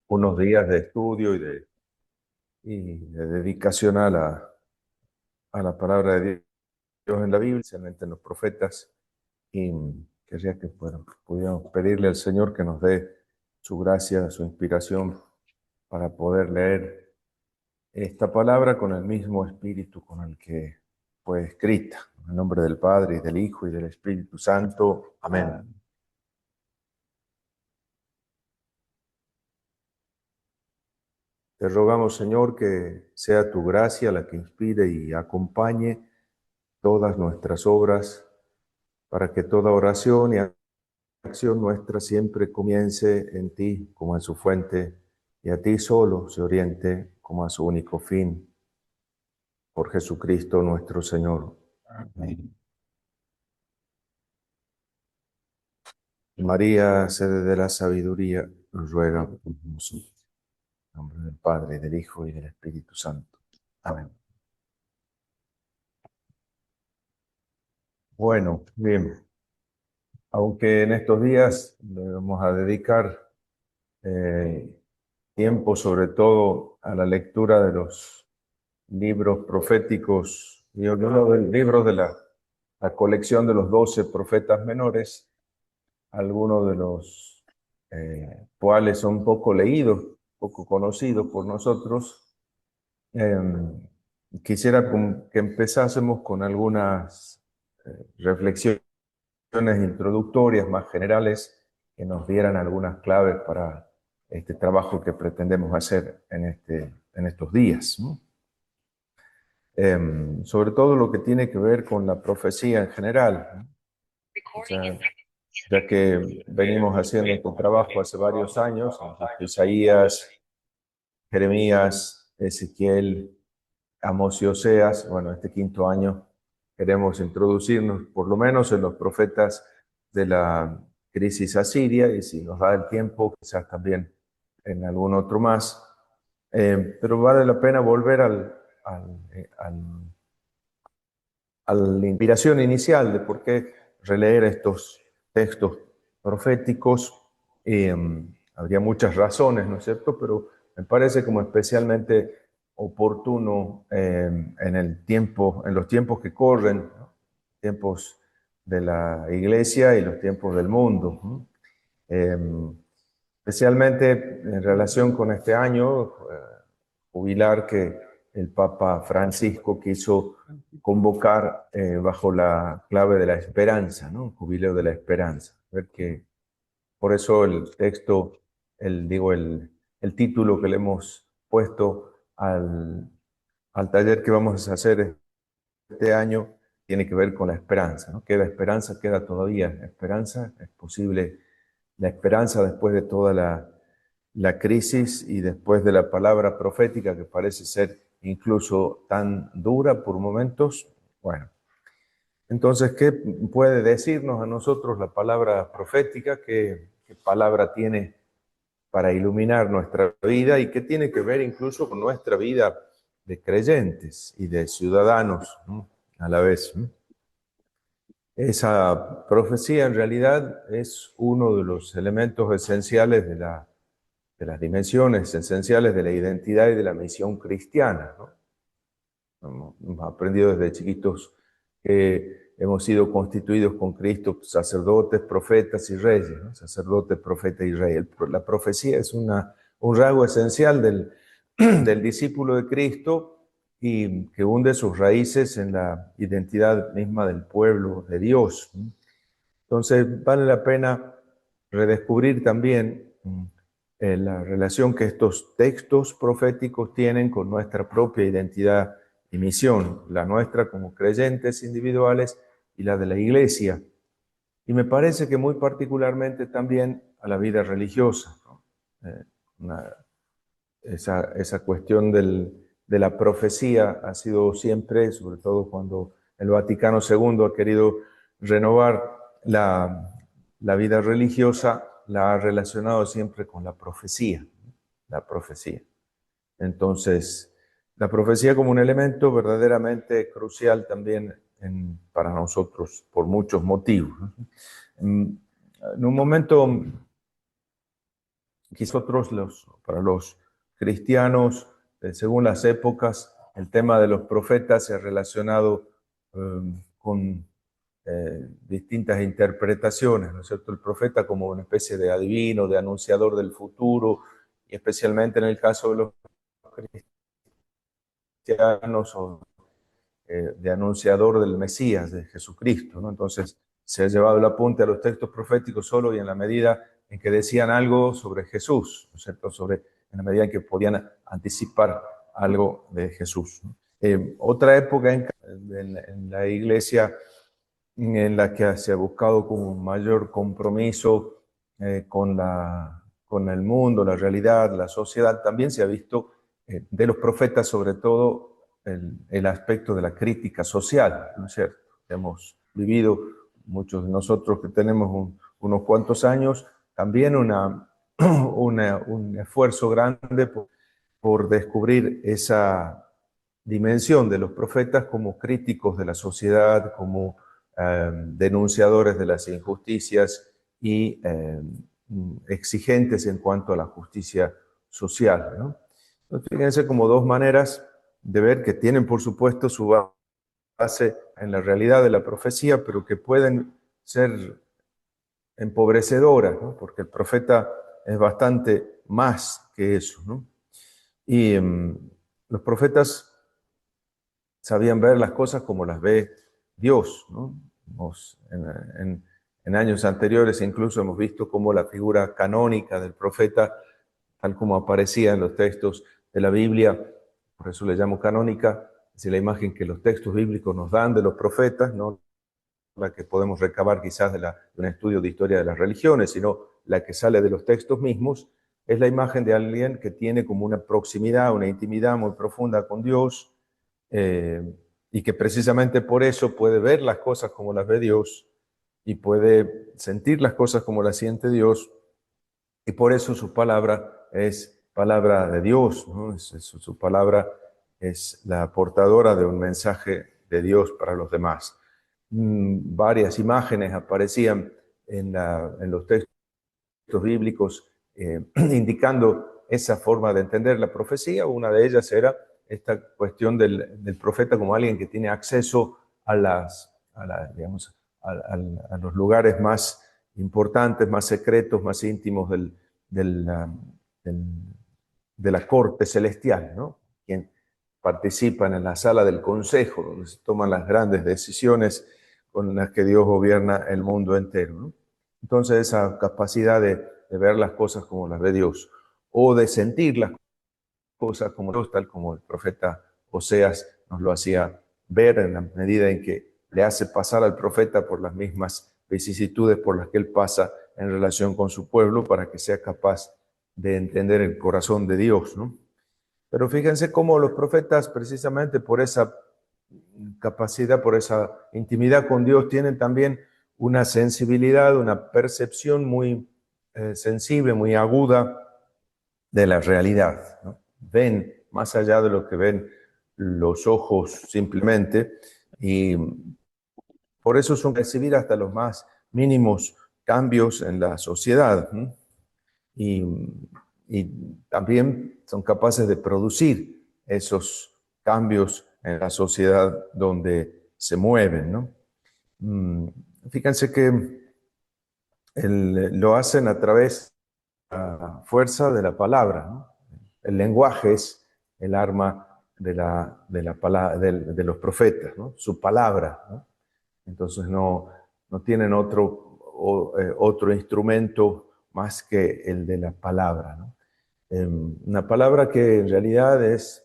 unos días de estudio y de dedicación a la palabra de Dios en la Biblia, especialmente en los profetas, y querría que pudiéramos pedirle al Señor que nos dé su gracia, su inspiración para poder leer esta palabra con el mismo espíritu con el que fue escrita. En el nombre del Padre, y del Hijo, y del Espíritu Santo. Amén. Te rogamos, Señor, que sea tu gracia la que inspire y acompañe todas nuestras obras, para que toda oración y acción nuestra siempre comience en ti como en su fuente, y a ti solo se oriente como a su único fin. Por Jesucristo nuestro Señor. Amén. María, sede de la sabiduría, ruega por nosotros. En nombre del Padre, del Hijo y del Espíritu Santo. Amén. Bueno, bien. Aunque en estos días le vamos a dedicar eh, tiempo sobre todo a la lectura de los libros proféticos y uno de los libros de la colección de los 12 profetas menores, algunos de los cuales son poco leídos, poco conocidos por nosotros. Eh, Quisiera que empezásemos con algunas reflexiones introductorias más generales que nos dieran algunas claves para este trabajo que pretendemos hacer en estos días, ¿no? Sobre todo lo que tiene que ver con la profecía en general, ¿no? O sea, ya que venimos haciendo este trabajo hace varios años, Isaías, Jeremías, Ezequiel, Amós y Oseas. Bueno, este quinto año queremos introducirnos por lo menos en los profetas de la crisis asiria, y si nos da el tiempo, quizás también en algún otro más. Pero vale la pena volver a la inspiración inicial de por qué releer estos textos proféticos. Habría muchas razones, ¿no es cierto? Pero me parece como especialmente oportuno en los tiempos que corren, ¿no? Tiempos de la iglesia y los tiempos del mundo, ¿no? Eh, Especialmente en relación con este año jubilar que el Papa Francisco quiso convocar bajo la clave de la esperanza, ¿no? Jubileo de la esperanza. Ver que por eso el texto, el título que le hemos puesto al taller que vamos a hacer este año tiene que ver con la esperanza, ¿no? Queda esperanza, queda todavía esperanza, es posible la esperanza después de toda la crisis y después de la palabra profética que parece ser incluso tan dura por momentos. Bueno, entonces, ¿qué puede decirnos a nosotros la palabra profética? ¿Qué palabra tiene para iluminar nuestra vida y qué tiene que ver incluso con nuestra vida de creyentes y de ciudadanos, ¿no? A la vez, ¿no? Esa profecía en realidad es uno de los elementos esenciales de las dimensiones esenciales de la identidad y de la misión cristiana, ¿no? Hemos aprendido desde chiquitos que hemos sido constituidos con Cristo sacerdotes, profetas y reyes, ¿no? Sacerdote, profeta y rey. La profecía es un rasgo esencial del discípulo de Cristo y que hunde sus raíces en la identidad misma del pueblo de Dios, ¿no? Entonces, vale la pena redescubrir también la relación que estos textos proféticos tienen con nuestra propia identidad y misión, la nuestra como creyentes individuales y la de la Iglesia. Y me parece que muy particularmente también a la vida religiosa, ¿no? Eh, una- esa cuestión de la profecía ha sido siempre, sobre todo cuando el Vaticano II ha querido renovar la vida religiosa, la ha relacionado siempre con la profecía, ¿no? La profecía. Entonces, la profecía como un elemento verdaderamente crucial también para nosotros por muchos motivos, ¿no? En un momento Quizás para los cristianos, según las épocas, el tema de los profetas se ha relacionado con distintas interpretaciones, ¿no es cierto? El profeta como una especie de adivino, de anunciador del futuro, y especialmente en el caso de los cristianos, o de anunciador del Mesías, de Jesucristo, ¿no? Entonces se ha llevado el apunte a los textos proféticos solo y en la medida en que decían algo sobre Jesús, ¿no es cierto? En la medida en que podían anticipar algo de Jesús, ¿no? Otra época en la iglesia en la que se ha buscado como un mayor compromiso con el mundo, la realidad, la sociedad, también se ha visto de los profetas sobre todo el aspecto de la crítica social, ¿no es cierto? Hemos vivido, muchos de nosotros que tenemos unos cuantos años, también un esfuerzo grande por descubrir esa dimensión de los profetas como críticos de la sociedad, como denunciadores de las injusticias y exigentes en cuanto a la justicia social, ¿no? Entonces, fíjense como dos maneras de ver que tienen, por supuesto, su base en la realidad de la profecía, pero que pueden ser empobrecedoras, ¿no? Porque el profeta es bastante más que eso, ¿no? Y los profetas sabían ver las cosas como las ve Dios, ¿no? En años anteriores incluso hemos visto cómo la figura canónica del profeta, tal como aparecía en los textos de la Biblia, por eso le llamo canónica, es la imagen que los textos bíblicos nos dan de los profetas, no la que podemos recabar quizás de un estudio de historia de las religiones, sino la que sale de los textos mismos, es la imagen de alguien que tiene como una proximidad, una intimidad muy profunda con Dios, eh, y que precisamente por eso puede ver las cosas como las ve Dios y puede sentir las cosas como las siente Dios, y por eso su palabra es palabra de Dios, ¿no? Su palabra es la portadora de un mensaje de Dios para los demás. Varias imágenes aparecían en los textos bíblicos indicando esa forma de entender la profecía. Una de ellas era esta cuestión del profeta como alguien que tiene acceso digamos, a los lugares más importantes, más secretos, más íntimos del, del, de la corte celestial, ¿no? Quien participan en la sala del consejo, donde se toman las grandes decisiones con las que Dios gobierna el mundo entero, ¿no? Entonces esa capacidad de ver las cosas como las ve Dios, o de sentir las cosas como Dios, tal como el profeta Oseas nos lo hacía ver en la medida en que le hace pasar al profeta por las mismas vicisitudes por las que él pasa en relación con su pueblo para que sea capaz de entender el corazón de Dios, ¿no? Pero fíjense cómo los profetas, precisamente por esa capacidad, por esa intimidad con Dios, tienen también una sensibilidad, una percepción muy sensible, muy aguda de la realidad, ¿no? Ven más allá de lo que ven los ojos simplemente, y por eso son recibir hasta los más mínimos cambios en la sociedad, ¿no? y, y también son capaces de producir esos cambios en la sociedad donde se mueven, ¿no? Fíjense que lo hacen a través de la fuerza de la palabra, ¿no? El lenguaje es el arma de los profetas, ¿no? Su palabra, ¿no? Entonces no tienen otro instrumento más que el de la palabra, ¿no? Una palabra que en realidad es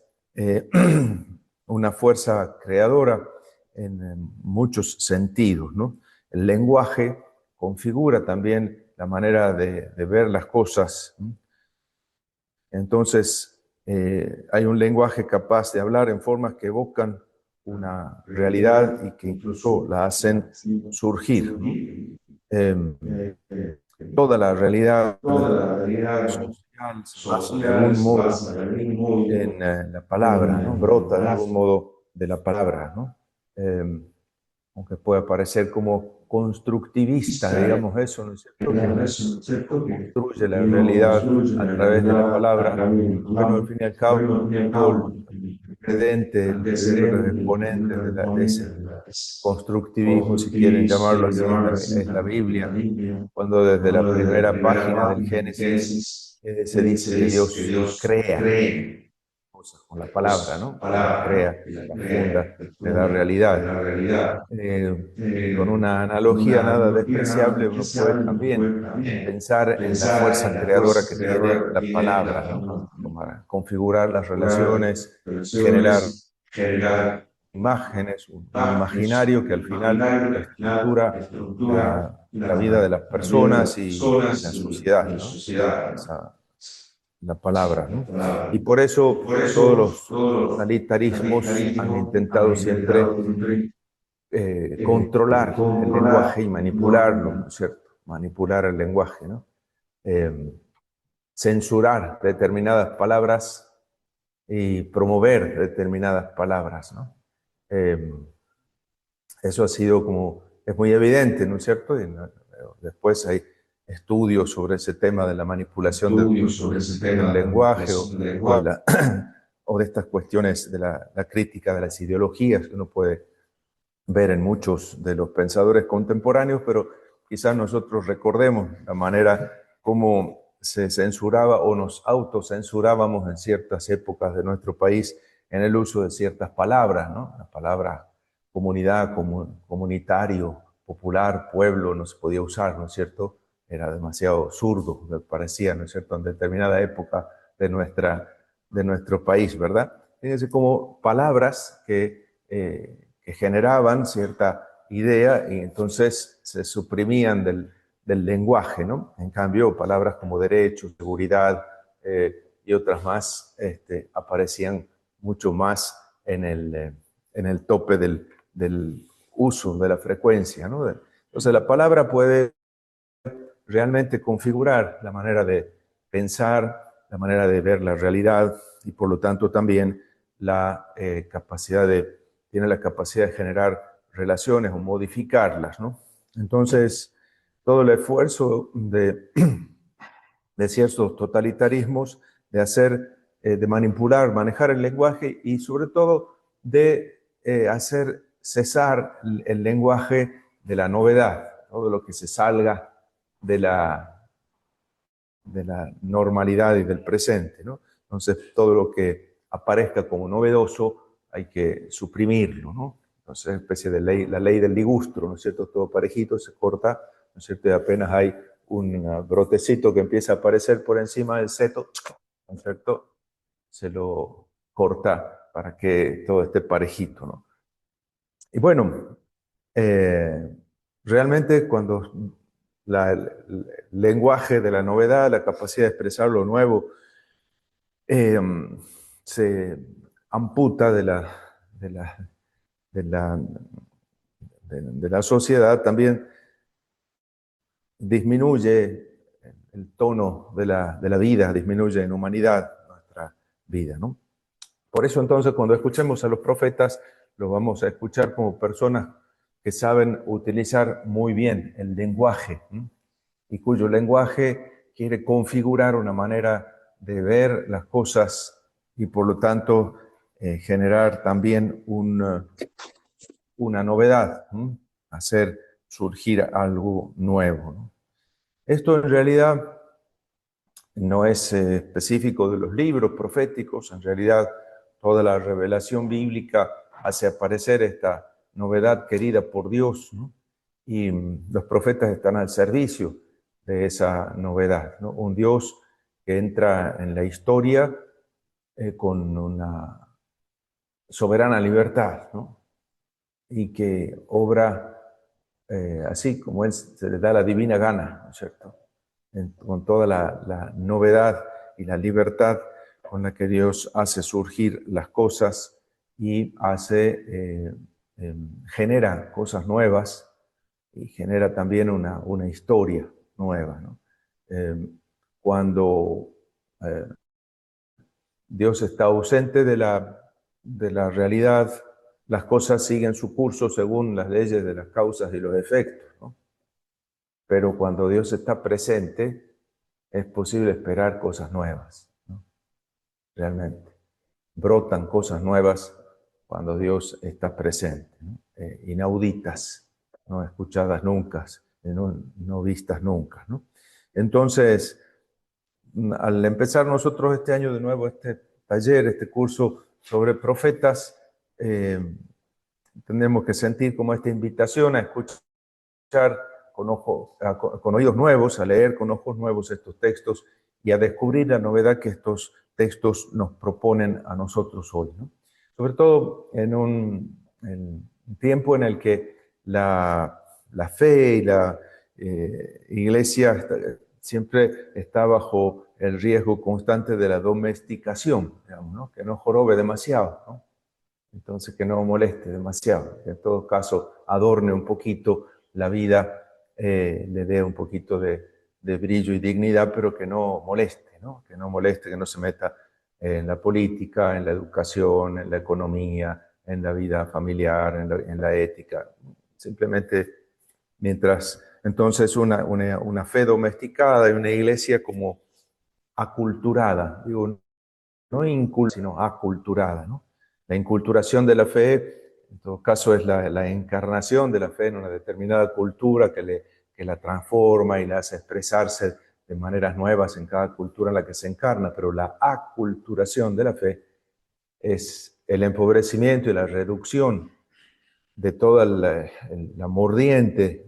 una fuerza creadora en muchos sentidos, ¿no? El lenguaje configura también la manera de ver las cosas, ¿no? Entonces, hay un lenguaje capaz de hablar en formas que evocan una realidad y que incluso la hacen surgir, ¿no? Eh, Toda la realidad social se basa de algún modo en la palabra, ¿no? Brota de algún modo de la palabra, ¿no? aunque pueda parecer como constructivista, digamos eso, ¿no es cierto? Que uno construye la realidad a través de la palabra. Bueno, al fin y al cabo, el precedente, el primero de los exponentes de ese constructivismo, si quieren llamarlo así, es la Biblia, cuando desde la primera página del Génesis se dice que Dios crea cosas con la palabra, ¿no? Y las crea, las funda, le da realidad. Y con una analogía nada despreciable, uno puede también pensar en la fuerza creadora que tiene la palabra, ¿no? Para configurar las relaciones, generar imágenes, un imaginario que al final estructura la vida de las personas y la sociedad, ¿no? Esa, la palabra, ¿no? Y por eso todos los totalitarismos han intentado siempre controlar el lenguaje y manipularlo, ¿no es cierto? Manipular el lenguaje, ¿no? Eh, censurar determinadas palabras y promover determinadas palabras, ¿no? Eh, Eso ha sido como, es muy evidente, ¿no es cierto? Y después hay estudios sobre ese tema de la manipulación del lenguaje o de estas cuestiones de la crítica de las ideologías que uno puede ver en muchos de los pensadores contemporáneos, pero quizás nosotros recordemos la manera como se censuraba o nos autocensurábamos en ciertas épocas de nuestro país en el uso de ciertas palabras, ¿no? La palabra comunidad, comunitario, popular, pueblo, no se podía usar, ¿no es cierto? Era demasiado zurdo, me parecía, ¿no es cierto?, en determinada época de nuestro país, ¿verdad? Fíjense como palabras que generaban cierta idea y entonces se suprimían del lenguaje, ¿no? En cambio, palabras como derecho, seguridad y otras más aparecían mucho más en el tope del uso, de la frecuencia, ¿no? Entonces la palabra puede realmente configurar la manera de pensar, la manera de ver la realidad y por lo tanto también tiene la capacidad de generar relaciones o modificarlas, ¿no? Entonces, todo el esfuerzo de ciertos totalitarismos de de manipular, manejar el lenguaje y sobre todo de hacer cesar el lenguaje de la novedad, todo lo que se salga de de la normalidad y del presente, ¿no? Entonces, todo lo que aparezca como novedoso hay que suprimirlo, ¿no? Entonces, es una especie de ley, la ley del ligustro, ¿no es cierto? Todo parejito, se corta, ¿no es cierto? Y apenas hay un brotecito que empieza a aparecer por encima del seto, ¿no es cierto? Se lo corta para que todo esté parejito, ¿no? Y bueno, eh, realmente cuando el lenguaje de la novedad, la capacidad de expresar lo nuevo, eh, se amputa de la, de la, de la sociedad, también disminuye el tono de la vida, disminuye en humanidad nuestra vida, ¿no? Por eso entonces cuando escuchemos a los profetas, los vamos a escuchar como personas que saben utilizar muy bien el lenguaje, ¿no? Y cuyo lenguaje quiere configurar una manera de ver las cosas y por lo tanto generar también una novedad, ¿no? Hacer surgir algo nuevo, ¿no? Esto en realidad no es específico de los libros proféticos, en realidad toda la revelación bíblica hace aparecer esta novedad querida por Dios, ¿no? Y los profetas están al servicio de esa novedad, ¿no? Un Dios que entra en la historia con una soberana libertad, ¿no? Y que obra así como Él se le da la divina gana, ¿no es cierto? Con toda la novedad y la libertad con la que Dios hace surgir las cosas y genera cosas nuevas y genera también una historia nueva, ¿no? Eh, cuando Dios está ausente de la realidad, las cosas siguen su curso según las leyes de las causas y los efectos, ¿no? Pero cuando Dios está presente, es posible esperar cosas nuevas, ¿no? Realmente. Brotan cosas nuevas cuando Dios está presente, ¿no? Inauditas, no escuchadas nunca, no vistas nunca, ¿no? Entonces, al empezar nosotros este año de nuevo este taller, este curso sobre profetas, tenemos que sentir como esta invitación a escuchar con oídos nuevos, a leer con ojos nuevos estos textos y a descubrir la novedad que estos textos nos proponen a nosotros hoy, ¿no? Sobre todo en un tiempo en el que la fe y la iglesia siempre está bajo el riesgo constante de la domesticación, digamos, ¿no? Que no jorobe demasiado, ¿no? Entonces que no moleste demasiado, que en todo caso adorne un poquito la vida, le dé un poquito de brillo y dignidad, pero que no moleste, ¿no? Que no moleste, que no se meta en la política, en la educación, en la economía, en la vida familiar, en la ética. Simplemente mientras, entonces una fe domesticada y una iglesia como aculturada, digo, no inculta, sino aculturada, ¿no? La inculturación de la fe, en todo caso, es la encarnación de la fe en una determinada cultura que la transforma y la hace expresarse de maneras nuevas en cada cultura en la que se encarna, pero la aculturación de la fe es el empobrecimiento y la reducción de toda la mordiente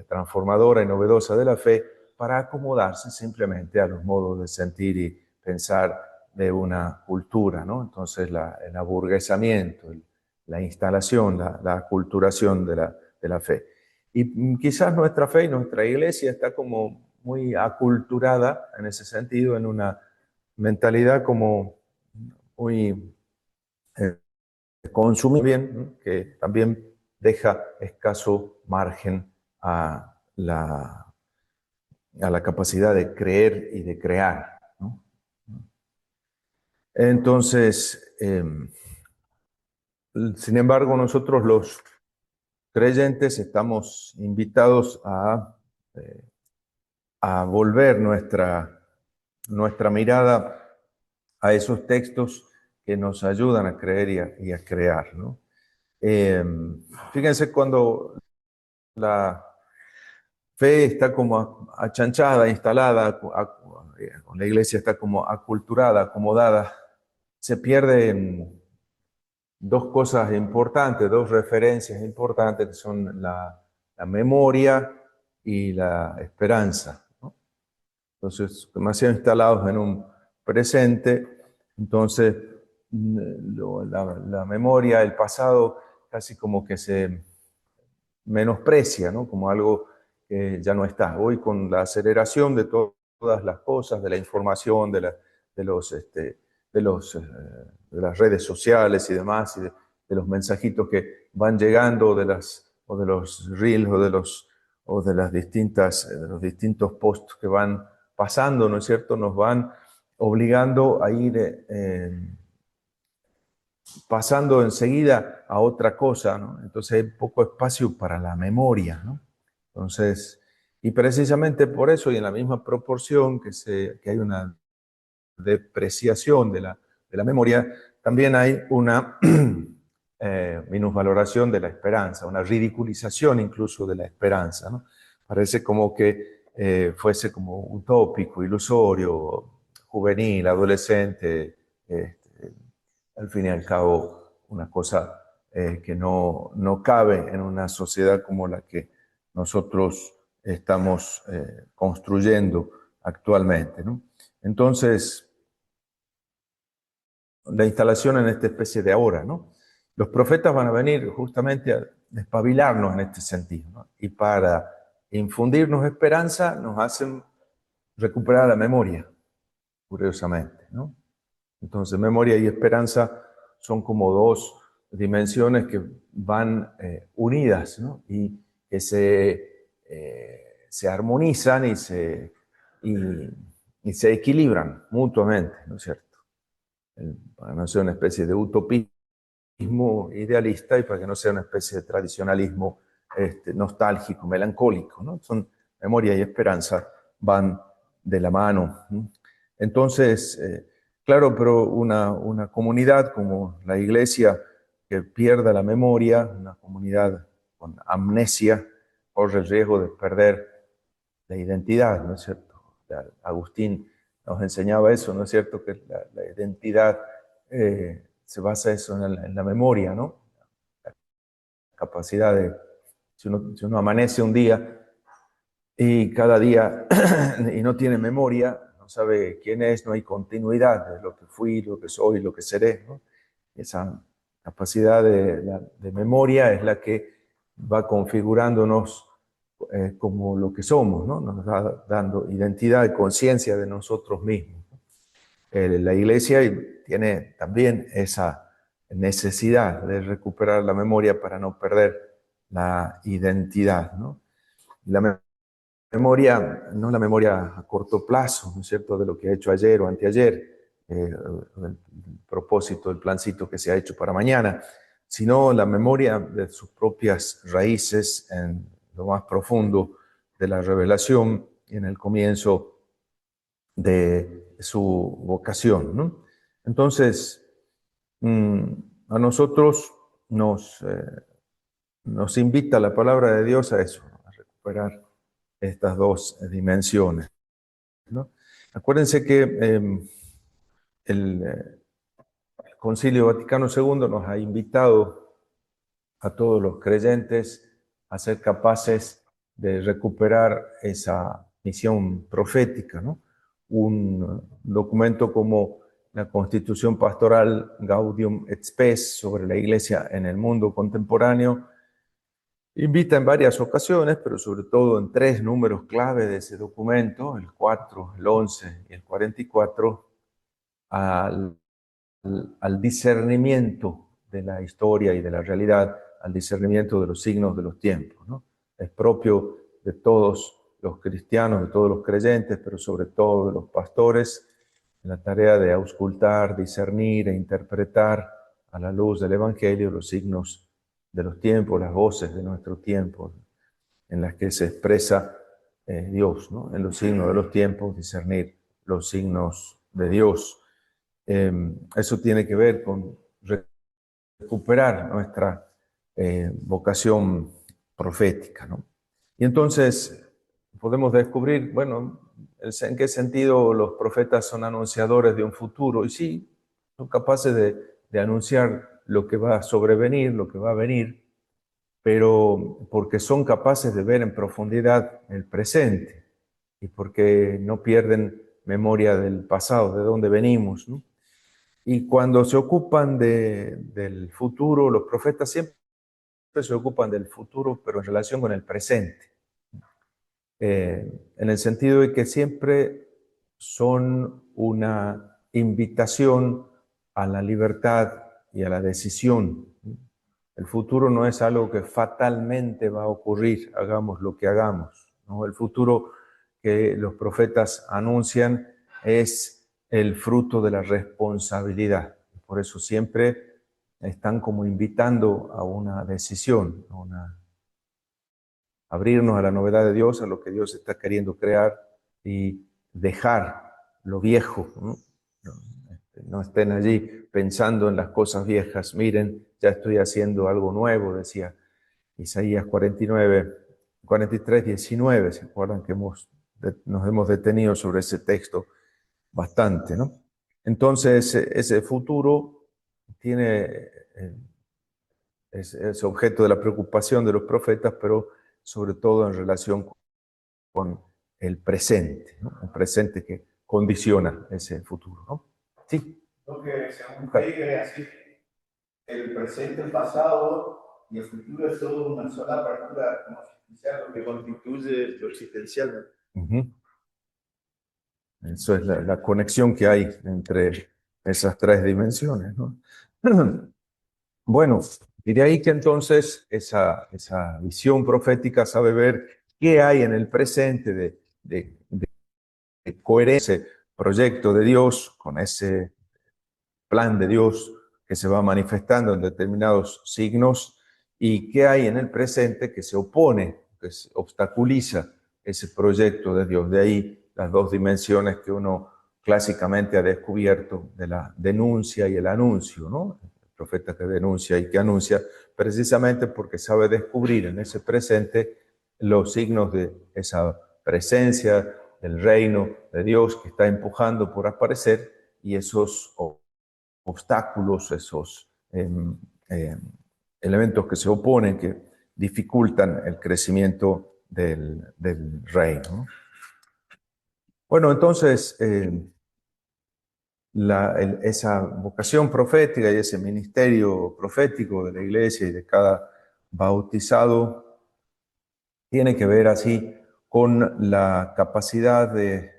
transformadora y novedosa de la fe para acomodarse simplemente a los modos de sentir y pensar de una cultura, ¿no? Entonces el aburguesamiento, la instalación, la aculturación de la fe. Y quizás nuestra fe y nuestra iglesia está como muy aculturada en ese sentido, en una mentalidad como muy consumir bien, ¿no? Que también deja escaso margen a la capacidad de creer y de crear, ¿no? Entonces, sin embargo, nosotros los creyentes estamos invitados a volver nuestra mirada a esos textos que nos ayudan a creer y a crear, ¿no? Fíjense cuando la fe está como achanchada, instalada, la iglesia está como aculturada, acomodada, se pierden dos cosas importantes, dos referencias importantes, que son la memoria y la esperanza, ¿no? Entonces, demasiado instalados en un presente, entonces la memoria, el pasado, casi como que se menosprecia, ¿no? Como algo que ya no está. Hoy con la aceleración de todas las cosas, de la información, de los, de las redes sociales y demás, y de los mensajitos que van llegando, o de los reels, o de las distintas, de los distintos posts que van pasando, ¿no es cierto? Nos van obligando a ir pasando enseguida a otra cosa, ¿no? Entonces hay poco espacio para la memoria, ¿no? Entonces, y precisamente por eso y en la misma proporción que hay una depreciación de la memoria, también hay una minusvaloración de la esperanza, una ridiculización incluso de la esperanza, ¿no? Parece como que fuese como utópico, ilusorio, juvenil, adolescente, al fin y al cabo una cosa que no cabe en una sociedad como la que nosotros estamos construyendo actualmente, ¿no? Entonces, la instalación en esta especie de ahora, ¿no? Los profetas van a venir justamente a despabilarnos en este sentido, ¿no? Y para infundirnos esperanza nos hacen recuperar la memoria, curiosamente, ¿no? Entonces, memoria y esperanza son como dos dimensiones que van unidas, ¿no? Y que se armonizan y, y se equilibran mutuamente, ¿no es cierto? Para no ser una especie de utopía, idealista y para que no sea una especie de tradicionalismo nostálgico, melancólico, ¿no? Son memoria y esperanza van de la mano. Entonces, claro, pero una comunidad como la iglesia que pierda la memoria, una comunidad con amnesia, corre el riesgo de perder la identidad, ¿no es cierto? Agustín nos enseñaba eso, ¿no es cierto? Que la identidad se basa eso en la memoria, ¿no? La capacidad de, si uno amanece un día y cada día y no tiene memoria, no sabe quién es, no hay continuidad de lo que fui, lo que soy, lo que seré, ¿no? Esa capacidad de memoria es la que va configurándonos como lo que somos, ¿no? Nos va dando identidad y conciencia de nosotros mismos. La iglesia tiene también esa necesidad de recuperar la memoria para no perder la identidad, ¿no? La memoria, no la memoria a corto plazo, ¿no es cierto?, de lo que ha hecho ayer o anteayer, el propósito, el plancito que se ha hecho para mañana, sino la memoria de sus propias raíces en lo más profundo de la revelación y en el comienzo de su vocación, ¿no? Entonces, a nosotros nos invita la palabra de Dios a eso, a recuperar estas dos dimensiones, ¿no? Acuérdense que el Concilio Vaticano II nos ha invitado a todos los creyentes a ser capaces de recuperar esa misión profética, ¿no? Un documento como la Constitución Pastoral Gaudium et Spes sobre la Iglesia en el mundo contemporáneo invita en varias ocasiones, pero sobre todo en tres números clave de ese documento, el 4, el 11 y el 44, al, al discernimiento de la historia y de la realidad, al discernimiento de los signos de los tiempos, ¿no? Es propio de todos los cristianos, de todos los creyentes, pero sobre todo de los pastores, la tarea de auscultar, discernir e interpretar a la luz del Evangelio los signos de los tiempos, las voces de nuestro tiempo, en las que se expresa Dios, ¿no? En los signos de los tiempos, discernir los signos de Dios. Eso tiene que ver con recuperar nuestra vocación profética, ¿no? Y entonces podemos descubrir, bueno, en qué sentido los profetas son anunciadores de un futuro. Y sí, son capaces de anunciar lo que va a sobrevenir, lo que va a venir, pero porque son capaces de ver en profundidad el presente y porque no pierden memoria del pasado, de dónde venimos, ¿no? Y cuando se ocupan del futuro, los profetas siempre se ocupan del futuro, pero en relación con el presente. En el sentido de que siempre son una invitación a la libertad y a la decisión. El futuro no es algo que fatalmente va a ocurrir, hagamos lo que hagamos, ¿no? El futuro que los profetas anuncian es el fruto de la responsabilidad. Por eso siempre están como invitando a una decisión, abrirnos a la novedad de Dios, a lo que Dios está queriendo crear y dejar lo viejo, ¿no? No estén allí pensando en las cosas viejas. Miren, ya estoy haciendo algo nuevo, decía Isaías 49, 43, 19. ¿Se acuerdan que nos hemos detenido sobre ese texto bastante, ¿no? Entonces, ese futuro es objeto de la preocupación de los profetas, pero sobre todo en relación con el presente, ¿no? El presente que condiciona ese futuro, ¿no? Sí. Lo que según usted quiere decir, el presente, el pasado y el futuro es todo una sola apertura como existencial, lo que constituye lo existencial. Eso es la conexión que hay entre esas tres dimensiones, ¿no? Bueno, y de ahí que entonces esa visión profética sabe ver qué hay en el presente de coherencia, ese proyecto de Dios con ese plan de Dios que se va manifestando en determinados signos y qué hay en el presente que se opone, que se obstaculiza ese proyecto de Dios. De ahí las dos dimensiones que uno clásicamente ha descubierto de la denuncia y el anuncio, ¿no? El profeta que denuncia y que anuncia, precisamente porque sabe descubrir en ese presente los signos de esa presencia del reino de Dios que está empujando por aparecer y esos obstáculos, esos elementos que se oponen, que dificultan el crecimiento del reino, ¿no? Bueno, entonces, esa vocación profética y ese ministerio profético de la iglesia y de cada bautizado tiene que ver así con la capacidad de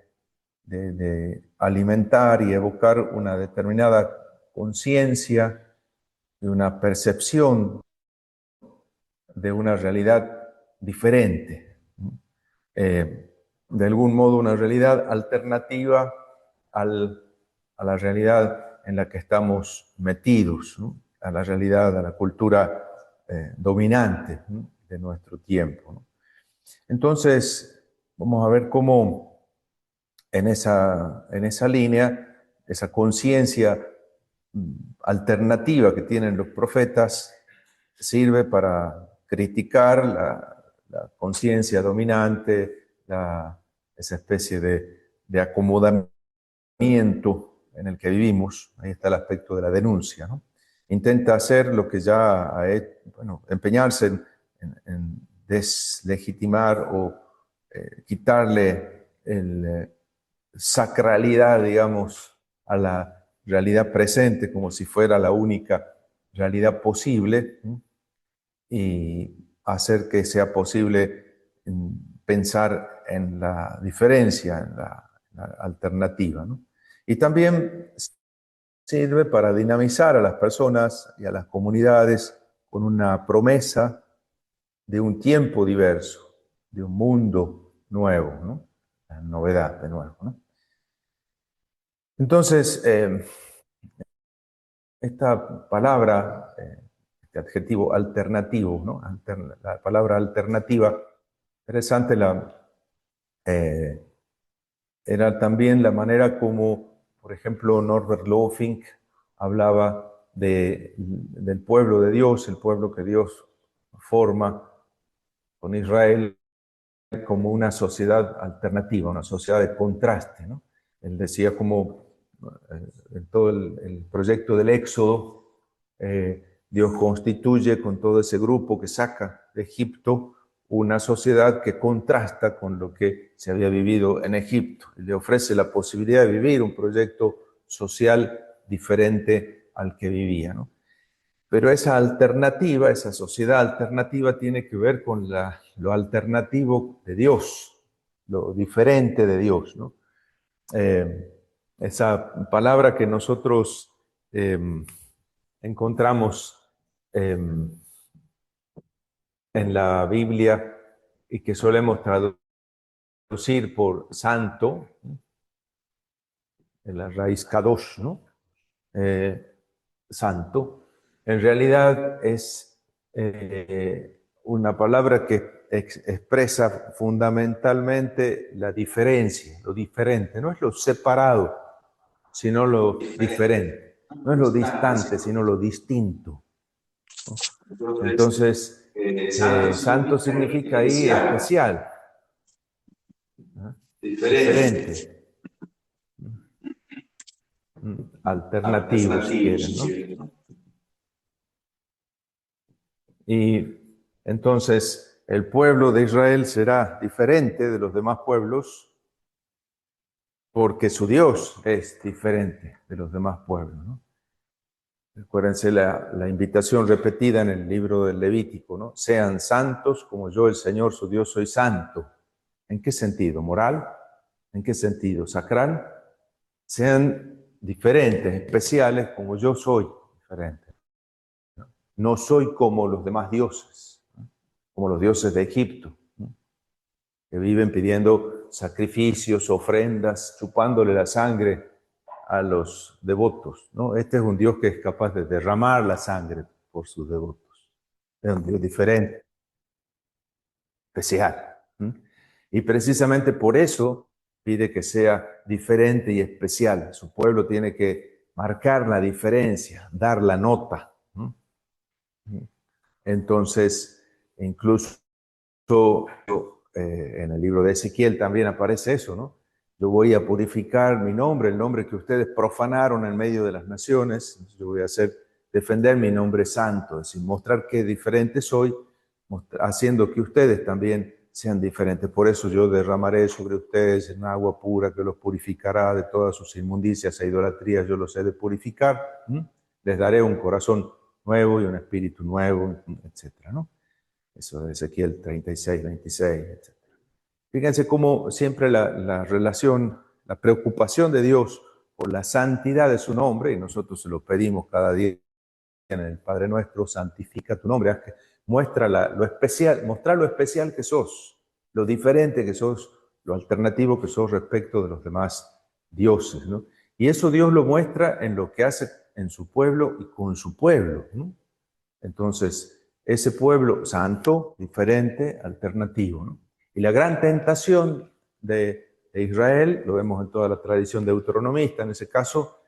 alimentar y evocar una determinada conciencia y una percepción de una realidad diferente. De algún modo una realidad alternativa a la realidad en la que estamos metidos, ¿no? A la realidad, a la cultura dominante, ¿no?, de nuestro tiempo, ¿no? Entonces, vamos a ver cómo en esa línea, esa conciencia alternativa que tienen los profetas sirve para criticar la conciencia dominante, esa especie de acomodamiento en el que vivimos. Ahí está el aspecto de la denuncia, ¿no? Intenta hacer lo que ya ha hecho, bueno, empeñarse en deslegitimar o quitarle sacralidad, digamos, a la realidad presente como si fuera la única realidad posible, ¿no?, y hacer que sea posible pensar en la diferencia, en la alternativa, ¿no? Y también sirve para dinamizar a las personas y a las comunidades con una promesa de un tiempo diverso, de un mundo nuevo, ¿no? La novedad de nuevo, ¿no? Entonces, esta palabra, este adjetivo alternativo, ¿no? La palabra alternativa, interesante, era también la manera como, por ejemplo, Norbert Loefink hablaba del pueblo de Dios, el pueblo que Dios forma con Israel como una sociedad alternativa, una sociedad de contraste, ¿no? Él decía como en todo el proyecto del Éxodo, Dios constituye con todo ese grupo que saca de Egipto una sociedad que contrasta con lo que se había vivido en Egipto. Y le ofrece la posibilidad de vivir un proyecto social diferente al que vivía, ¿no? Pero esa alternativa, esa sociedad alternativa tiene que ver con lo alternativo de Dios, lo diferente de Dios, ¿no? Esa palabra que nosotros encontramos en la Biblia y que solemos traducir por santo, en la raíz kadosh, ¿no? Santo, en realidad es una palabra que expresa fundamentalmente la diferencia, lo diferente. No es lo separado, sino lo diferente. No es lo distante, sino lo distinto, ¿no? Entonces, santo significa ahí especial, ¿no? Diferente, alternativo, si quieren, ¿no? Y entonces el pueblo de Israel será diferente de los demás pueblos porque su Dios es diferente de los demás pueblos, ¿no? Recuérdense la invitación repetida en el libro del Levítico, ¿no? Sean santos como yo, el Señor, su Dios, soy santo. ¿En qué sentido? ¿Moral? ¿En qué sentido? ¿Sacral? Sean diferentes, especiales, como yo soy diferente. No soy como los demás dioses, ¿no?, como los dioses de Egipto, ¿no?, que viven pidiendo sacrificios, ofrendas, chupándole la sangre a los devotos, ¿no? Este es un Dios que es capaz de derramar la sangre por sus devotos. Es un Dios diferente, especial. Y precisamente por eso pide que sea diferente y especial. Su pueblo tiene que marcar la diferencia, dar la nota. Entonces, incluso en el libro de Ezequiel también aparece eso, ¿no? Yo voy a purificar mi nombre, el nombre que ustedes profanaron en medio de las naciones. Yo voy a defender mi nombre santo, es decir, mostrar qué diferente soy, haciendo que ustedes también sean diferentes. Por eso yo derramaré sobre ustedes en agua pura que los purificará de todas sus inmundicias e idolatrías. Yo los he de purificar. Les daré un corazón nuevo y un espíritu nuevo, etcétera, ¿no? Eso de Ezequiel 36, 26, etc. Fíjense cómo siempre la relación, la preocupación de Dios por la santidad de su nombre, y nosotros se lo pedimos cada día en el Padre Nuestro, santifica tu nombre, muestra lo especial, mostrar lo especial que sos, lo diferente que sos, lo alternativo que sos respecto de los demás dioses, ¿no? Y eso Dios lo muestra en lo que hace en su pueblo y con su pueblo, ¿no? Entonces, ese pueblo santo, diferente, alternativo, ¿no? Y la gran tentación de Israel, lo vemos en toda la tradición deuteronomista en ese caso,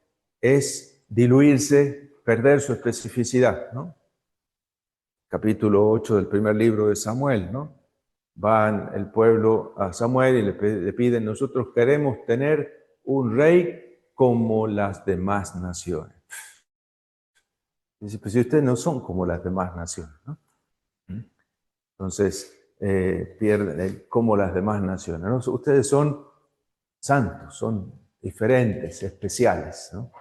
es diluirse, perder su especificidad, ¿no? Capítulo 8 del primer libro de Samuel, ¿no? Van el pueblo a Samuel y le piden, nosotros queremos tener un rey como las demás naciones. Dice, pues si ustedes no son como las demás naciones, ¿no? Entonces, pierden como las demás naciones, ¿no? Ustedes son santos, son diferentes, especiales, ¿no?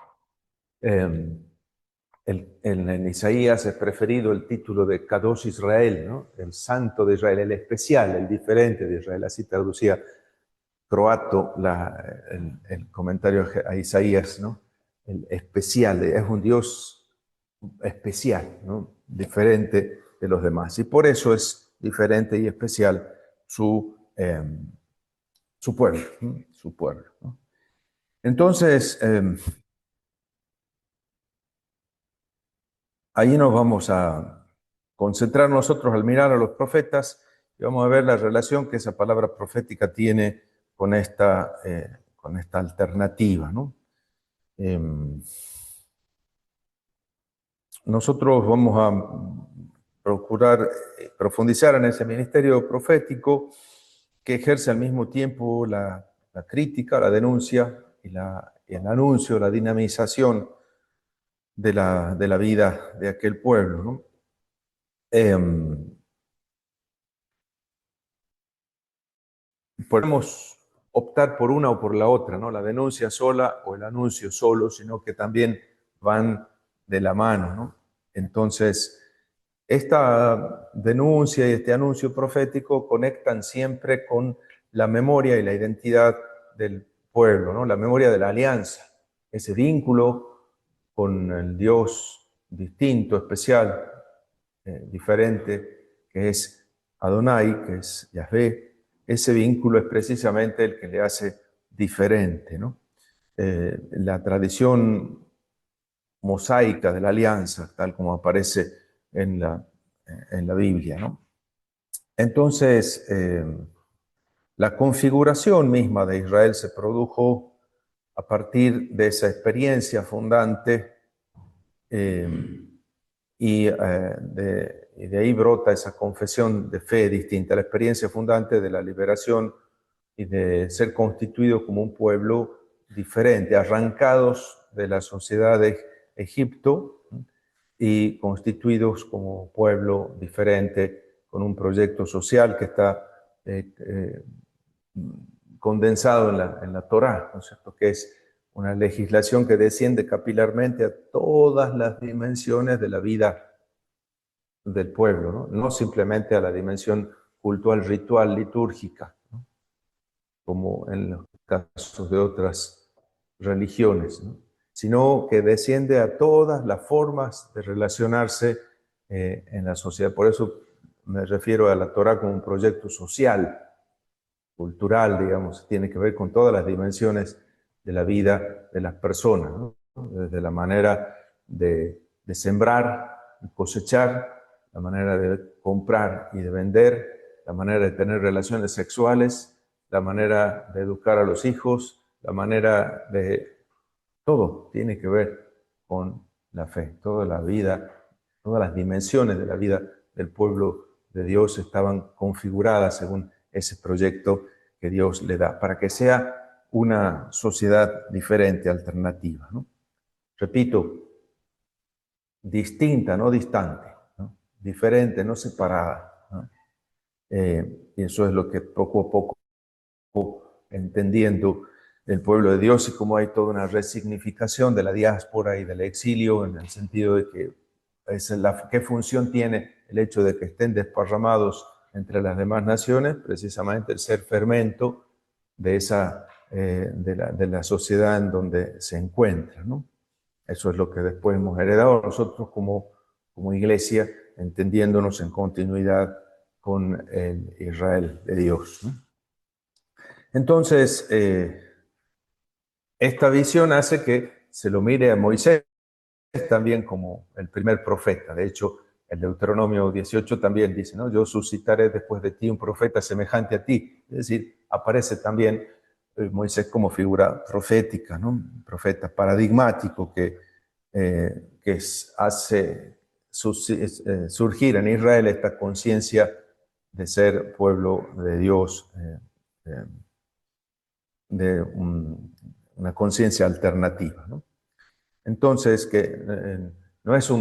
En Isaías es preferido el título de Kadosh Israel, ¿no? El santo de Israel, el especial, el diferente de Israel. Así traducía Croato el comentario a Isaías, ¿no? El especial, es un Dios especial, ¿no? Diferente de los demás. Y por eso es diferente y especial su pueblo, ¿no? Su pueblo, ¿no? Entonces, ahí nos vamos a concentrar nosotros al mirar a los profetas y vamos a ver la relación que esa palabra profética tiene con esta alternativa, ¿no? Nosotros vamos a procurar profundizar en ese ministerio profético que ejerce al mismo tiempo la crítica, la denuncia y el anuncio, la dinamización de la vida de aquel pueblo, ¿no? Podemos optar por una o por la otra, ¿no? La denuncia sola o el anuncio solo, sino que también van de la mano, ¿no? Entonces, esta denuncia y este anuncio profético conectan siempre con la memoria y la identidad del pueblo, ¿no? La memoria de la alianza, ese vínculo con el Dios distinto, especial, diferente, que es Adonai, que es Yahvé. Ese vínculo es precisamente el que le hace diferente, ¿no? La tradición mosaica de la alianza, tal como aparece en la Biblia, ¿no? Entonces, la configuración misma de Israel se produjo a partir de esa experiencia fundante y de ahí brota esa confesión de fe distinta, la experiencia fundante de la liberación y de ser constituido como un pueblo diferente, arrancados de la sociedad de Egipto y constituidos como pueblo diferente con un proyecto social que está condensado en la Torá, ¿no es cierto? Que es una legislación que desciende capilarmente a todas las dimensiones de la vida del pueblo, ¿no? No simplemente a la dimensión cultural, ritual, litúrgica, ¿no? Como en los casos de otras religiones, ¿no? Sino que desciende a todas las formas de relacionarse en la sociedad. Por eso me refiero a la Torá como un proyecto social, cultural, digamos, tiene que ver con todas las dimensiones de la vida de las personas, ¿no? Desde la manera de sembrar y cosechar, la manera de comprar y de vender, la manera de tener relaciones sexuales, la manera de educar a los hijos, la manera de... Todo tiene que ver con la fe, toda la vida, todas las dimensiones de la vida del pueblo de Dios estaban configuradas según ese proyecto que Dios le da, para que sea una sociedad diferente, alternativa, ¿no? Repito, distinta, no distante, ¿no? Diferente, no separada, ¿no? Y eso es lo que poco a poco entendiendo el pueblo de Dios y cómo hay toda una resignificación de la diáspora y del exilio en el sentido de que qué función tiene el hecho de que estén desparramados entre las demás naciones, precisamente el ser fermento de, de la sociedad en donde se encuentra, ¿no? Eso es lo que después hemos heredado nosotros como iglesia, entendiéndonos en continuidad con el Israel de Dios, ¿no? Entonces, esta visión hace que se lo mire a Moisés también como el primer profeta. De hecho, el Deuteronomio 18 también dice, ¿no? Yo suscitaré después de ti un profeta semejante a ti. Es decir, aparece también Moisés como figura profética, ¿no? Un profeta paradigmático que hace surgir en Israel esta conciencia de ser pueblo de Dios, una conciencia alternativa, ¿no? Entonces, que no es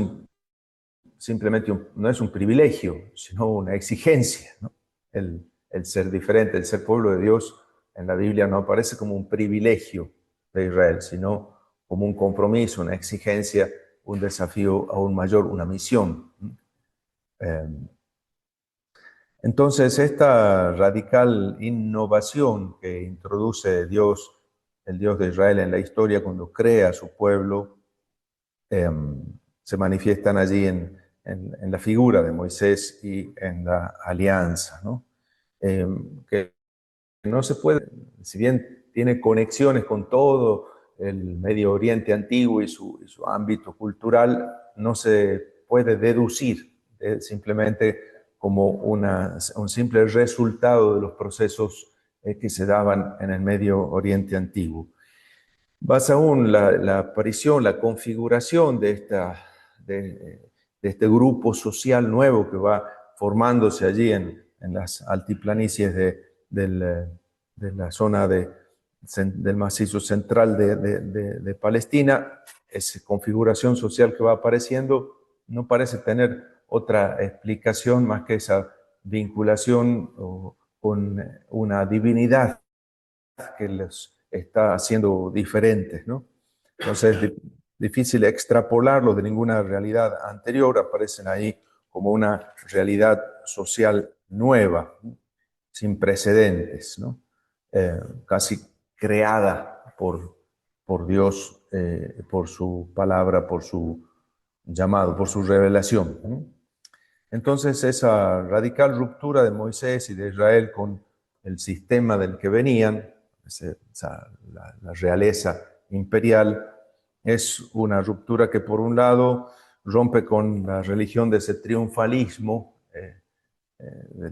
simplemente no es un privilegio, sino una exigencia, ¿no? El ser diferente, el ser pueblo de Dios en la Biblia no aparece como un privilegio de Israel, sino como un compromiso, una exigencia, un desafío aún mayor, una misión. Entonces, esta radical innovación que introduce Dios, el Dios de Israel en la historia cuando crea a su pueblo, se manifiestan allí en la figura de Moisés y en la alianza, ¿no? Que no se puede, si bien tiene conexiones con todo el Medio Oriente antiguo y su ámbito cultural, no se puede deducir simplemente como un simple resultado de los procesos que se daban en el Medio Oriente antiguo. Más aún, la aparición, la configuración de este grupo social nuevo que va formándose allí en las altiplanicies de la zona del macizo central de Palestina, esa configuración social que va apareciendo no parece tener otra explicación más que esa vinculación con una divinidad que los está haciendo diferentes, ¿no? Entonces es difícil extrapolarlo de ninguna realidad anterior, aparecen ahí como una realidad social nueva, ¿no? Sin precedentes, ¿no? Casi creada por Dios, por su palabra, por su llamado, por su revelación, ¿no? Entonces esa radical ruptura de Moisés y de Israel con el sistema del que venían, la realeza imperial, es una ruptura que por un lado rompe con la religión de ese triunfalismo, de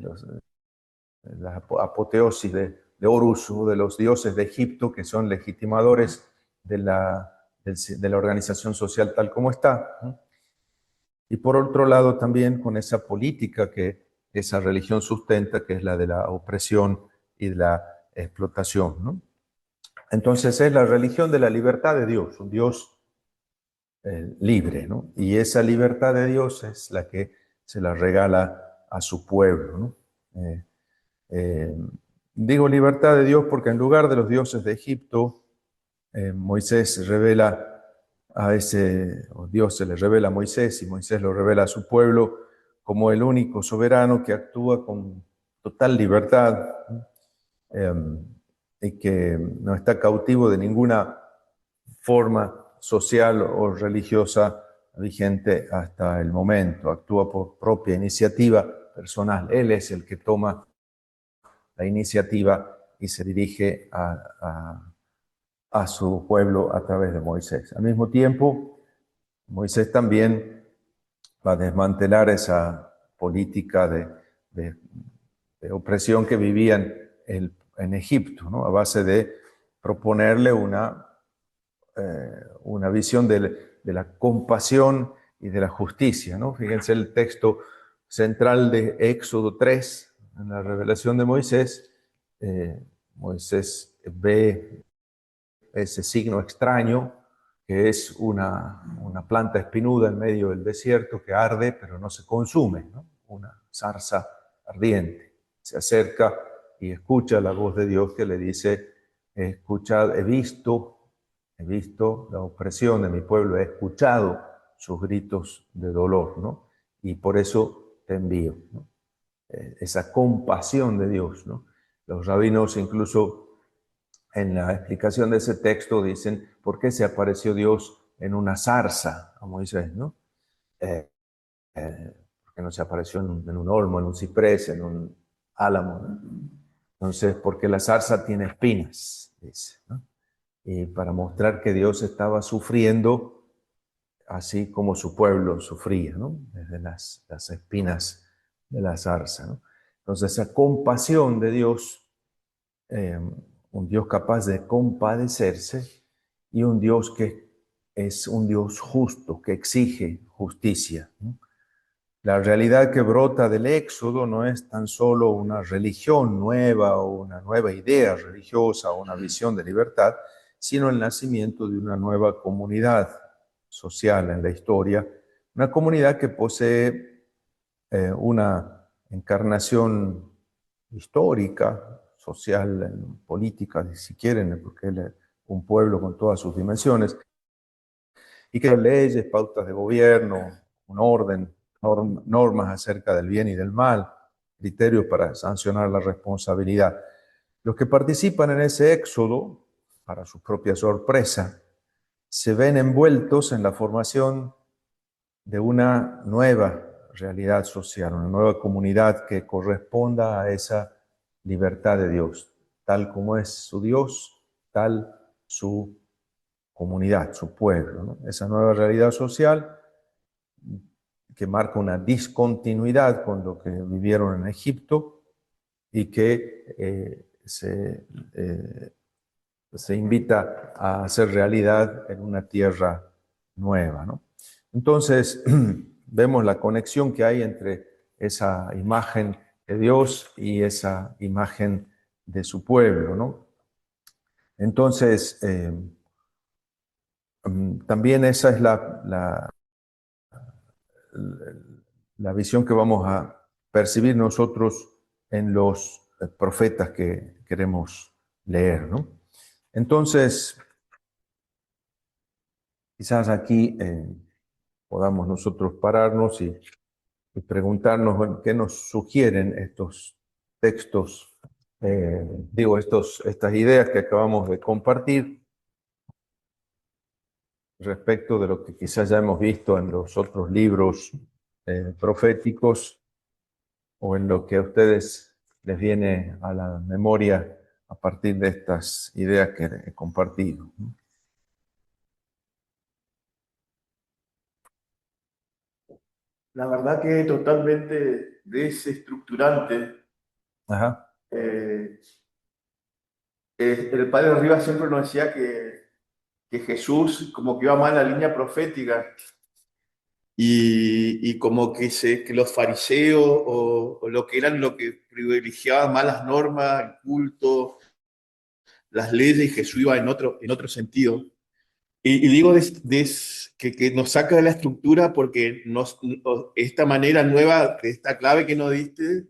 la apoteosis de Horus, de los dioses de Egipto, que son legitimadores de la organización social tal como está, ¿no? Y por otro lado también con esa política que esa religión sustenta, que es la de la opresión y de la explotación, ¿no? Entonces es la religión de la libertad de Dios, un Dios libre, ¿no? Y esa libertad de Dios es la que se la regala a su pueblo, ¿no? Eh, digo libertad de Dios porque en lugar de los dioses de Egipto, Moisés revela o Dios se le revela a Moisés y Moisés lo revela a su pueblo como el único soberano que actúa con total libertad, y que no está cautivo de ninguna forma social o religiosa vigente hasta el momento. Actúa por propia iniciativa personal. Él es el que toma la iniciativa y se dirige a su pueblo a través de Moisés. Al mismo tiempo, Moisés también va a desmantelar esa política de, de opresión que vivían en Egipto, ¿no? A base de proponerle una visión de la compasión y de la justicia, ¿no? Fíjense el texto central de Éxodo 3, en la revelación de Moisés. Moisés ve ese signo extraño, que es una planta espinuda en medio del desierto que arde, pero no se consume, ¿no? Una zarza ardiente. Se acerca y escucha la voz de Dios que le dice, escuchad, he visto la opresión de mi pueblo, he escuchado sus gritos de dolor, ¿no? Y por eso te envío, ¿no? Esa compasión de Dios, ¿no? Los rabinos incluso en la explicación de ese texto dicen, ¿por qué se apareció Dios en una zarza a Moisés, ¿no? ¿Por qué no se apareció en un olmo, en un ciprés, en un álamo, ¿no? Entonces, porque la zarza tiene espinas, dice, ¿no? Y para mostrar que Dios estaba sufriendo así como su pueblo sufría, ¿no? Desde las espinas de la zarza, ¿no? Entonces, esa compasión de Dios, un Dios capaz de compadecerse y un Dios que es un Dios justo, que exige justicia, ¿no? La realidad que brota del Éxodo no es tan solo una religión nueva o una nueva idea religiosa o una visión de libertad, sino el nacimiento de una nueva comunidad social en la historia, una comunidad que posee una encarnación histórica, social, política, si quieren, porque es un pueblo con todas sus dimensiones, y que leyes, pautas de gobierno, un orden, normas acerca del bien y del mal, criterios para sancionar la responsabilidad. Los que participan en ese éxodo, para su propia sorpresa, se ven envueltos en la formación de una nueva realidad social, una nueva comunidad que corresponda a esa libertad de Dios. Tal como es su Dios, tal su comunidad, su pueblo, ¿no? Esa nueva realidad social que marca una discontinuidad con lo que vivieron en Egipto y que se invita a hacer realidad en una tierra nueva, ¿no? Entonces, vemos la conexión que hay entre esa imagen de Dios y esa imagen de su pueblo, ¿no? Entonces, también esa es la visión que vamos a percibir nosotros en los profetas que queremos leer, ¿no? Entonces, quizás aquí podamos nosotros pararnos y preguntarnos, bueno, qué nos sugieren estos textos, estas ideas que acabamos de compartir respecto de lo que quizás ya hemos visto en los otros libros proféticos o en lo que a ustedes les viene a la memoria a partir de estas ideas que he compartido. La verdad que totalmente desestructurante. Ajá. Eh, el padre Rivas siempre nos decía que Jesús como que iba mal la línea profética y como que los fariseos o lo que eran lo que privilegiaban más las normas, el culto, las leyes, y Jesús iba en otro sentido. Y digo que nos saca de la estructura porque esta manera nueva, esta clave que nos diste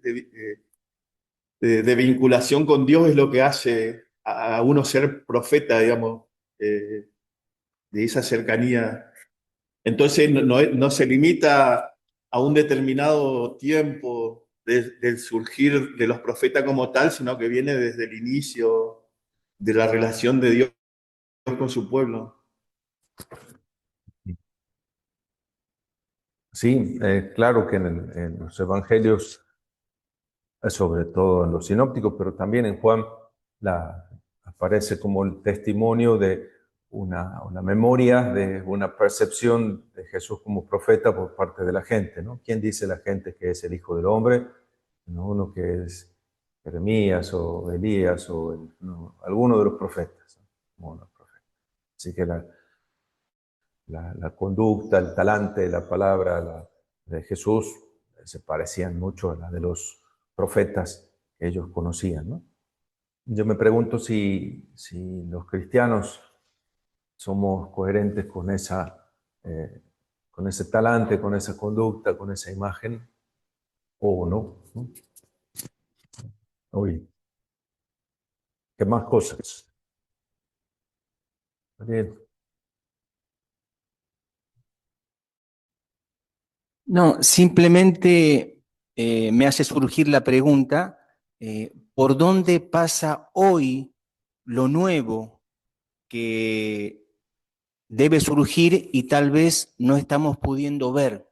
de vinculación con Dios es lo que hace a uno ser profeta, digamos, eh, de esa cercanía. Entonces no se limita a un determinado tiempo del surgir de los profetas como tal, sino que viene desde el inicio de la relación de Dios con su pueblo. Sí, claro que en los evangelios, sobre todo en los sinópticos, pero también en Juan, la parece como el testimonio de una memoria, de una percepción de Jesús como profeta por parte de la gente, ¿no? ¿Quién dice la gente que es el Hijo del Hombre? No uno que es Jeremías o Elías o alguno de los profetas, ¿no? Como los profetas. Así que la conducta, el talante, la palabra de Jesús se parecían mucho a la de los profetas que ellos conocían, ¿no? Yo me pregunto si los cristianos somos coherentes con ese talante, con esa conducta, con esa imagen, o no, ¿no? Oye, ¿qué más cosas? Bien. No, simplemente me hace surgir la pregunta, ¿por dónde pasa hoy lo nuevo que debe surgir y tal vez no estamos pudiendo ver?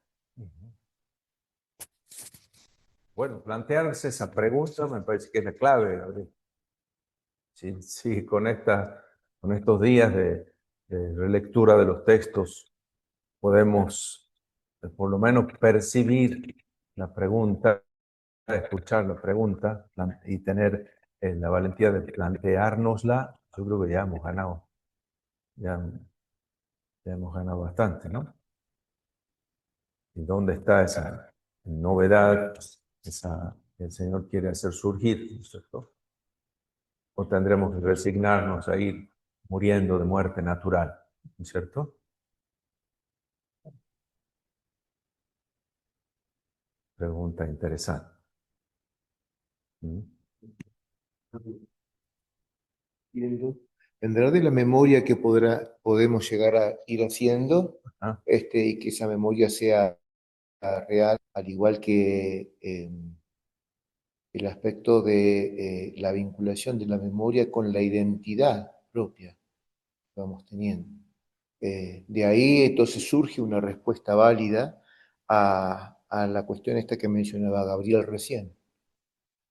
Bueno, plantearse esa pregunta me parece que es la clave, Gabriel. Sí, con estos días de relectura de los textos podemos por lo menos percibir la pregunta, escuchar la pregunta y tener la valentía de planteárnosla. Yo creo que ya, ya hemos ganado bastante, ¿no? ¿Y dónde está esa novedad, esa que el Señor quiere hacer surgir, ¿no es cierto? O tendremos que resignarnos a ir muriendo de muerte natural, ¿no es cierto? Pregunta interesante. ¿Mm? Vendrá de la memoria que podemos llegar a ir haciendo, Ah, y que esa memoria sea real, al igual que el aspecto de la vinculación de la memoria con la identidad propia que vamos teniendo. De ahí entonces surge una respuesta válida a la cuestión esta que mencionaba Gabriel recién.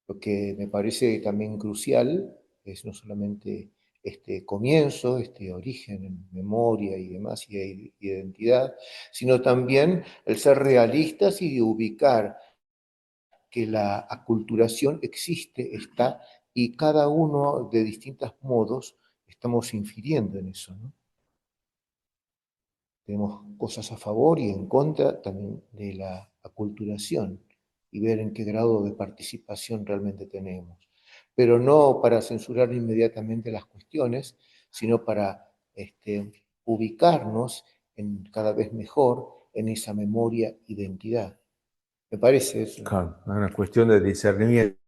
Lo que me parece también crucial es no solamente este comienzo, este origen en memoria y demás, y identidad, sino también el ser realistas y ubicar que la aculturación existe, está, y cada uno de distintos modos estamos infiriendo en eso, ¿no? Tenemos cosas a favor y en contra también de la aculturación y ver en qué grado de participación realmente tenemos. Pero no para censurar inmediatamente las cuestiones, sino para ubicarnos cada vez mejor en esa memoria identidad. ¿Me parece eso? claro, es una cuestión de discernimiento,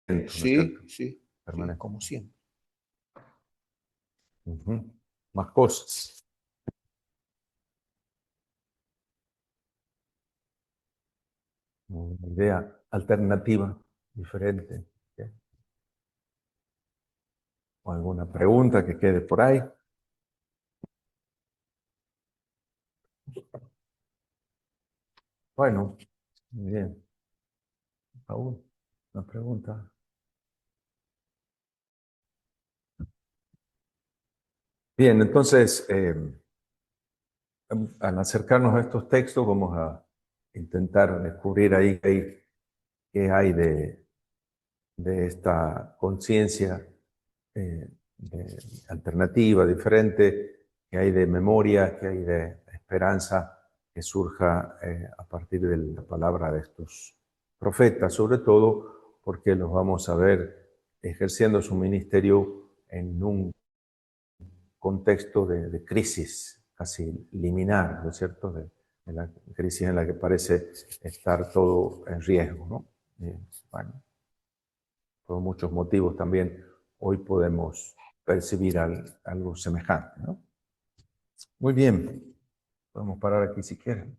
¿no es cierto? Sí, sí, Permanente. como siempre. Más cosas. Una idea alternativa, diferente. ¿Sí? ¿O alguna pregunta que quede por ahí? Bueno, muy bien. Paul, una pregunta. Bien, entonces, al acercarnos a estos textos, vamos a intentar descubrir ahí qué hay de esta conciencia alternativa, diferente, que hay de memoria, que hay de esperanza que surja a partir de la palabra de estos profetas, sobre todo porque los vamos a ver ejerciendo su ministerio en un contexto de crisis casi liminar, ¿no es cierto? De la crisis en la que parece estar todo en riesgo, ¿no? Bueno, por muchos motivos también hoy podemos percibir algo semejante, ¿no? Muy bien, podemos parar aquí si quieren.